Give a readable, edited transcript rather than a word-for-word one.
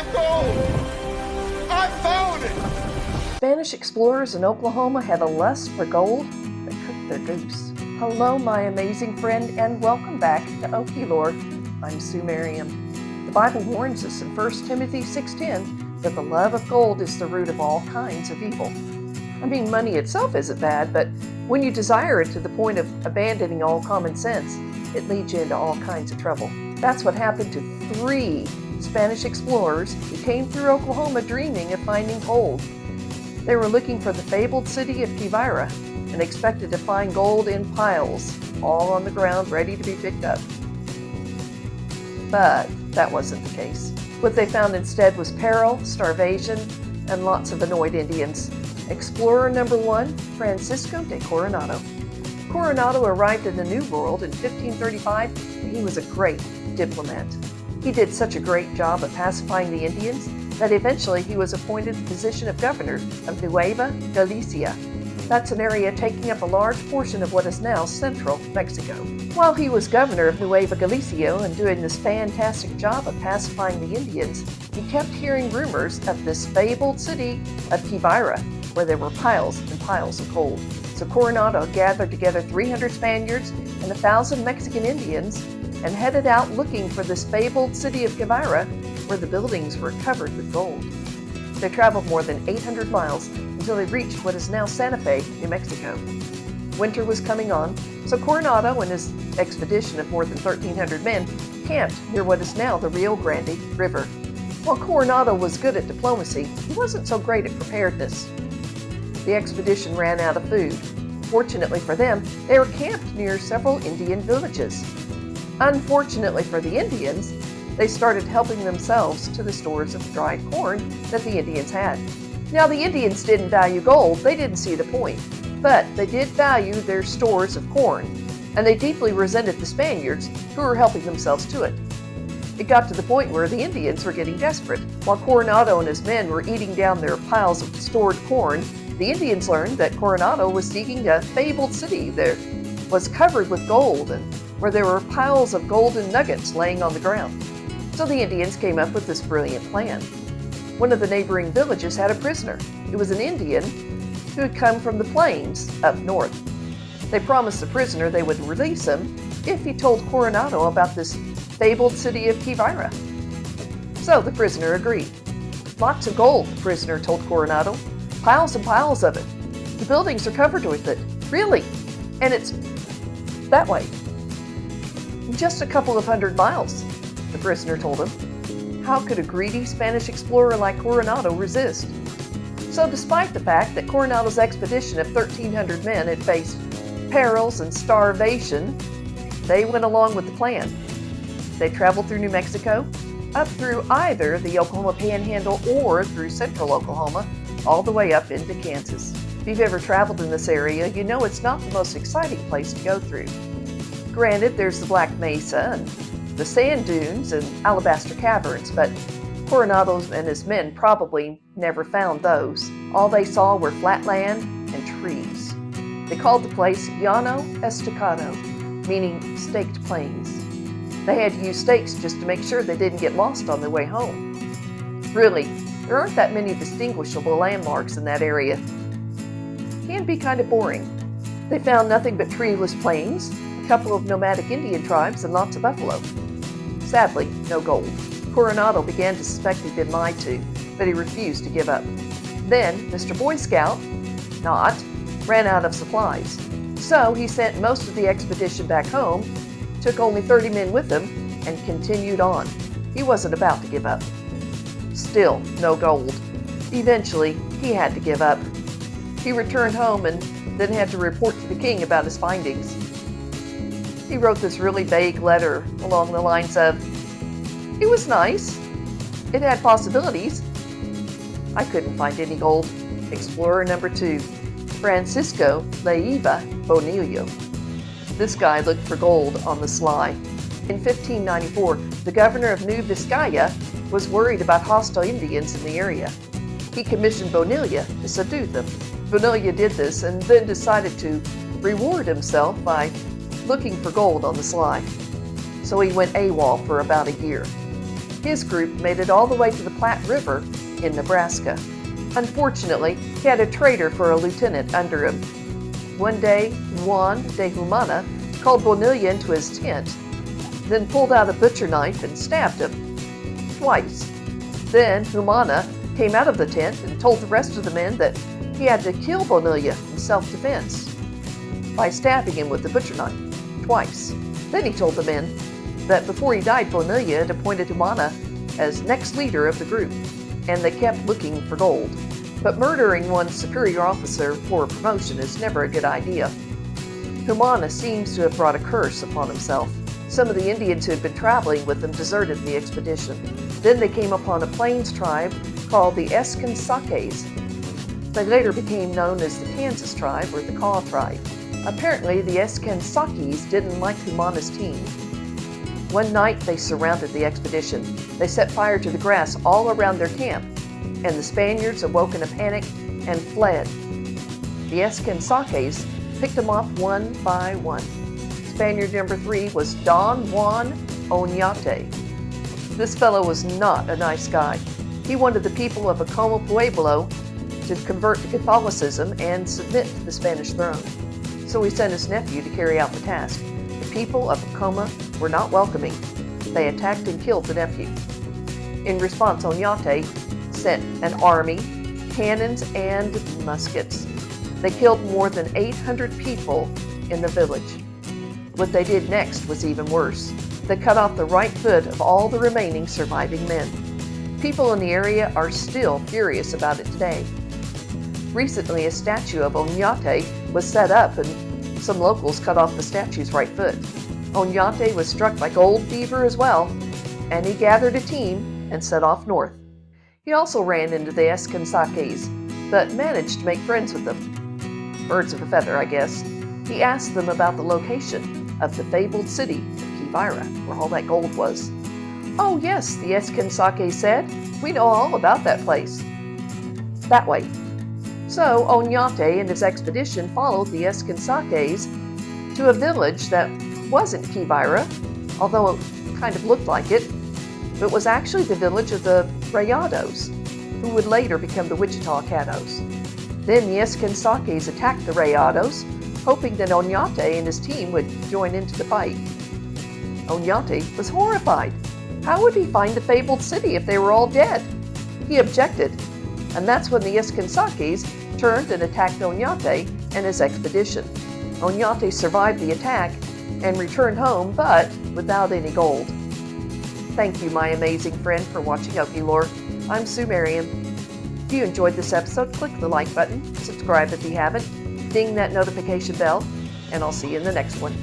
have gold! I found it! Spanish explorers in Oklahoma had a lust for gold that cooked their goose. Hello, my amazing friend, and welcome back to Okie Lore. I'm Sue Merriam. The Bible warns us in 1 Timothy 6:10 that the love of gold is the root of all kinds of evil. I mean, money itself isn't bad, but when you desire it to the point of abandoning all common sense, it leads you into all kinds of trouble. That's what happened to 3 Spanish explorers who came through Oklahoma dreaming of finding gold. They were looking for the fabled city of Quivira and expected to find gold in piles, all on the ground ready to be picked up. But that wasn't the case. What they found instead was peril, starvation, and lots of annoyed Indians. Explorer number 1, Francisco de Coronado. Coronado arrived in the New World in 1535, and he was a great diplomat. He did such a great job of pacifying the Indians that eventually he was appointed the position of governor of Nueva Galicia. That's an area taking up a large portion of what is now central Mexico. While he was governor of Nueva Galicia and doing this fantastic job of pacifying the Indians, he kept hearing rumors of this fabled city of Quivira, where there were piles and piles of gold. So Coronado gathered together 300 Spaniards and 1,000 Mexican Indians and headed out looking for this fabled city of Quivira, where the buildings were covered with gold. They traveled more than 800 miles until they reached what is now Santa Fe, New Mexico. Winter was coming on, so Coronado and his expedition of more than 1,300 men camped near what is now the Rio Grande River. While Coronado was good at diplomacy, he wasn't so great at preparedness. The expedition ran out of food. Fortunately for them, they were camped near several Indian villages. Unfortunately for the Indians, they started helping themselves to the stores of dried corn that the Indians had. Now, the Indians didn't value gold, they didn't see the point, but they did value their stores of corn, and they deeply resented the Spaniards who were helping themselves to it. It got to the point where the Indians were getting desperate. While Coronado and his men were eating down their piles of stored corn, the Indians learned that Coronado was seeking a fabled city that was covered with gold and where there were piles of golden nuggets laying on the ground. So the Indians came up with this brilliant plan. One of the neighboring villages had a prisoner. It was an Indian who had come from the plains up north. They promised the prisoner they would release him if he told Coronado about this fabled city of Quivira. So the prisoner agreed. Lots of gold, the prisoner told Coronado. Piles and piles of it. The buildings are covered with it. Really? And it's that way. Just a couple of 100 miles, the prisoner told him. How could a greedy Spanish explorer like Coronado resist? So despite the fact that Coronado's expedition of 1,300 men had faced perils and starvation, they went along with the plan. They traveled through New Mexico, up through either the Oklahoma Panhandle or through central Oklahoma, all the way up into Kansas. If you've ever traveled in this area, you know it's not the most exciting place to go through. Granted, there's the Black Mesa and the sand dunes and alabaster caverns, but Coronado and his men probably never found those. All they saw were flat land and trees. They called the place Llano Estacado, meaning staked plains. They had to use stakes just to make sure they didn't get lost on their way home. Really, there aren't that many distinguishable landmarks in that area. It can be kind of boring. They found nothing but treeless plains, a couple of nomadic Indian tribes, and lots of buffalo. Sadly, no gold. Coronado began to suspect he'd been lied to, but he refused to give up. Then, Mr. Boy Scout, not, ran out of supplies. So he sent most of the expedition back home, took only 30 men with him, and continued on. He wasn't about to give up. Still, no gold. Eventually, he had to give up. He returned home and then had to report to the king about his findings. He wrote this really vague letter along the lines of, "It was nice. It had possibilities. I couldn't find any gold." Explorer number 2, Francisco Leyva Bonilla. This guy looked for gold on the sly. In 1594, the governor of New Vizcaya was worried about hostile Indians in the area. He commissioned Bonilla to subdue them. Bonilla did this and then decided to reward himself by looking for gold on the sly. So he went AWOL for about a year. His group made it all the way to the Platte River in Nebraska. Unfortunately, he had a traitor for a lieutenant under him. One day, Juan de Humana called Bonilla into his tent, then pulled out a butcher knife and stabbed him twice. Then Humana came out of the tent and told the rest of the men that he had to kill Bonilla in self-defense by stabbing him with the butcher knife twice. Then he told the men that before he died, Bonilla had appointed Humana as next leader of the group, and they kept looking for gold. But murdering one's superior officer for a promotion is never a good idea. Humana seems to have brought a curse upon himself. Some of the Indians who had been traveling with him deserted the expedition. Then they came upon a plains tribe called the Escansakes. They later became known as the Kansas tribe or the Kaw tribe. Apparently, the Escansakes didn't like Humana's team. One night, they surrounded the expedition. They set fire to the grass all around their camp, and the Spaniards awoke in a panic and fled. The Escansakes picked them off one by one. Spaniard number 3 was Don Juan Onate. This fellow was not a nice guy. He wanted the people of Acoma Pueblo to convert to Catholicism and submit to the Spanish throne. So he sent his nephew to carry out the task. The people of Acoma were not welcoming. They attacked and killed the nephew. In response, Onate sent an army, cannons, and muskets. They killed more than 800 people in the village. What they did next was even worse. They cut off the right foot of all the remaining surviving men. People in the area are still furious about it today. Recently, a statue of Onate was set up, and some locals cut off the statue's right foot. Onate was struck by gold fever as well, and he gathered a team and set off north. He also ran into the Escansakes, but managed to make friends with them. Birds of a feather, I guess. He asked them about the location of the fabled city of Quivira, where all that gold was. "Oh yes," the Escansakes said, "we know all about that place. That way." So Onate and his expedition followed the Escansakes to a village that wasn't Quivira, although it kind of looked like it. It was actually the village of the Rayados, who would later become the Wichita Caddos. Then the Escansakes attacked the Rayados, hoping that Onate and his team would join into the fight. Onate was horrified. How would he find the fabled city if they were all dead? He objected, and that's when the Escansakes turned and attacked Onate and his expedition. Onate survived the attack and returned home, but without any gold. Thank you, my amazing friend, for watching Okie Lore. I'm Sue Marion. If you enjoyed this episode, click the like button, subscribe if you haven't, ding that notification bell, and I'll see you in the next one.